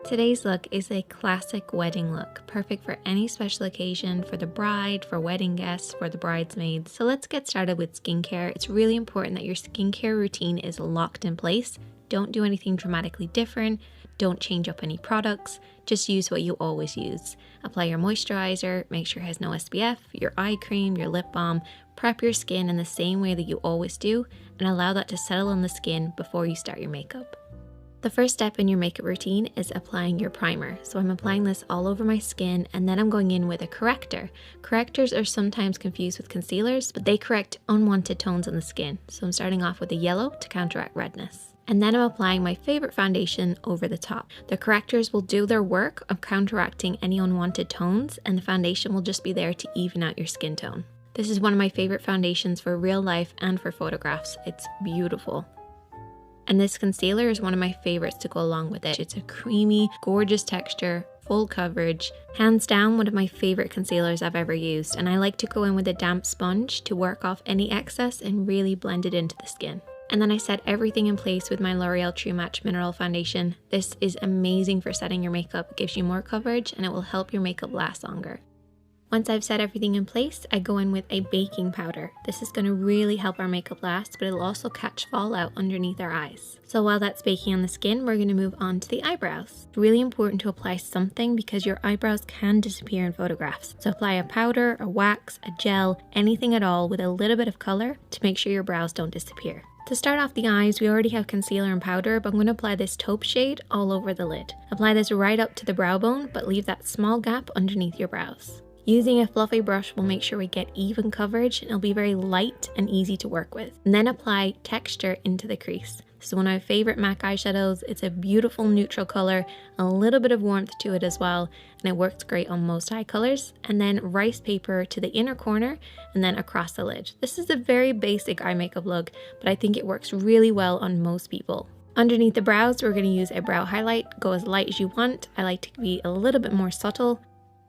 Today's look is a classic wedding look, perfect for any special occasion, for the bride, for wedding guests, for the bridesmaids. So let's get started with skincare. It's really important that your skincare routine is locked in place. Don't do anything dramatically different. Don't change up any products. Just use what you always use. Apply your moisturizer, make sure it has no SPF, your eye cream, your lip balm. Prep your skin in the same way that you always do and allow that to settle on the skin before you start your makeup. The first step in your makeup routine is applying your primer. So I'm applying this all over my skin and then I'm going in with a corrector. Correctors are sometimes confused with concealers, but they correct unwanted tones on the skin. So I'm starting off with a yellow to counteract redness. And then I'm applying my favorite foundation over the top. The correctors will do their work of counteracting any unwanted tones and the foundation will just be there to even out your skin tone. This is one of my favorite foundations for real life and for photographs. It's beautiful. And this concealer is one of my favorites to go along with it. It's a creamy, gorgeous texture, full coverage. Hands down, one of my favorite concealers I've ever used. And I like to go in with a damp sponge to work off any excess and really blend it into the skin. And then I set everything in place with my L'Oreal True Match Mineral Foundation. This is amazing for setting your makeup. It gives you more coverage and it will help your makeup last longer. Once I've set everything in place, I go in with a baking powder. This is going to really help our makeup last, but it'll also catch fallout underneath our eyes. So while that's baking on the skin, we're going to move on to the eyebrows. It's really important to apply something because your eyebrows can disappear in photographs. So apply a powder, a wax, a gel, anything at all with a little bit of color to make sure your brows don't disappear. To start off the eyes, we already have concealer and powder, but I'm going to apply this taupe shade all over the lid. Apply this right up to the brow bone, but leave that small gap underneath your brows. Using a fluffy brush will make sure we get even coverage and it'll be very light and easy to work with. And then apply texture into the crease. This is one of my favorite MAC eyeshadows. It's a beautiful neutral color, a little bit of warmth to it as well, and it works great on most eye colors. And then rice paper to the inner corner and then across the lid. This is a very basic eye makeup look, but I think it works really well on most people. Underneath the brows, we're going to use a brow highlight. Go as light as you want. I like to be a little bit more subtle.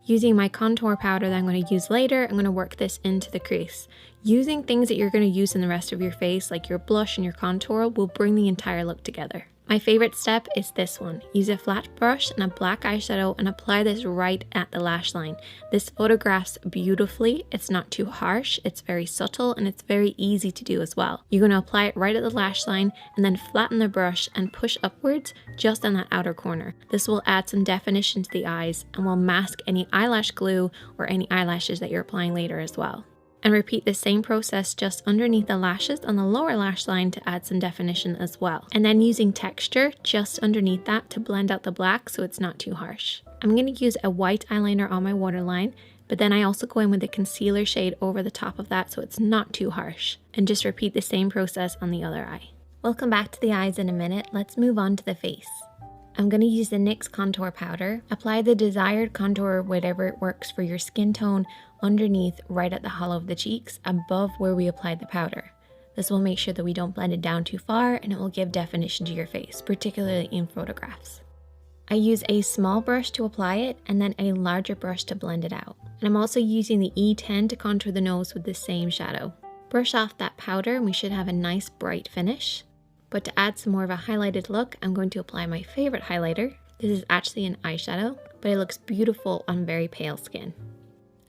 Using my contour powder that I'm going to use later, I'm going to work this into the crease. Using things that you're going to use in the rest of your face, like your blush and your contour, will bring the entire look together. My favorite step is this one. Use a flat brush and a black eyeshadow and apply this right at the lash line. This photographs beautifully. It's not too harsh, it's very subtle, and it's very easy to do as well. You're going to apply it right at the lash line and then flatten the brush and push upwards just on that outer corner. This will add some definition to the eyes and will mask any eyelash glue or any eyelashes that you're applying later as well. And repeat the same process just underneath the lashes on the lower lash line to add some definition as well. And then using texture just underneath that to blend out the black so it's not too harsh. I'm going to use a white eyeliner on my waterline, but then I also go in with a concealer shade over the top of that so it's not too harsh. And just repeat the same process on the other eye. We'll come back to the eyes in a minute. Let's move on to the face. I'm going to use the NYX contour powder. Apply the desired contour, whatever it works for your skin tone, underneath right at the hollow of the cheeks above where we applied the powder. This will make sure that we don't blend it down too far and it will give definition to your face, particularly in photographs. I use a small brush to apply it and then a larger brush to blend it out. And I'm also using the E10 to contour the nose with the same shadow. Brush off that powder and we should have a nice bright finish. But to add some more of a highlighted look, I'm going to apply my favorite highlighter. This is actually an eyeshadow, but it looks beautiful on very pale skin.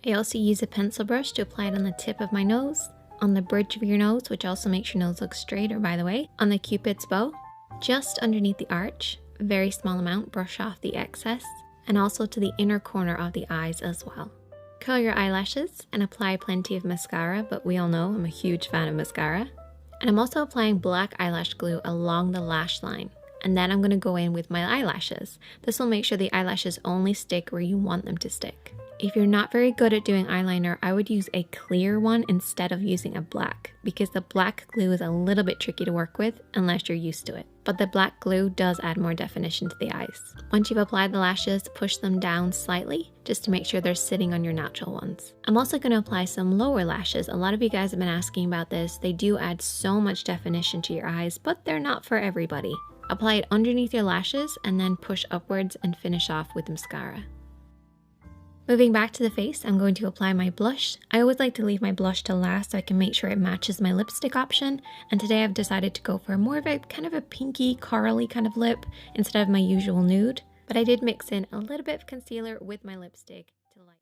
I also use a pencil brush to apply it on the tip of my nose, on the bridge of your nose, which also makes your nose look straighter, by the way, on the cupid's bow, just underneath the arch, a very small amount, brush off the excess, and also to the inner corner of the eyes as well. Curl your eyelashes and apply plenty of mascara, but we all know I'm a huge fan of mascara. And I'm also applying black eyelash glue along the lash line. And then I'm going to go in with my eyelashes. This will make sure the eyelashes only stick where you want them to stick. If you're not very good at doing eyeliner, I would use a clear one instead of using a black, because the black glue is a little bit tricky to work with unless you're used to it. But the black glue does add more definition to the eyes. Once you've applied the lashes, push them down slightly just to make sure they're sitting on your natural ones. I'm also going to apply some lower lashes. A lot of you guys have been asking about this. They do add so much definition to your eyes, but they're not for everybody. Apply it underneath your lashes and then push upwards and finish off with mascara. Moving back to the face, I'm going to apply my blush. I always like to leave my blush to last so I can make sure it matches my lipstick option. And today I've decided to go for more of a kind of a pinky, corally kind of lip instead of my usual nude. But I did mix in a little bit of concealer with my lipstick to light.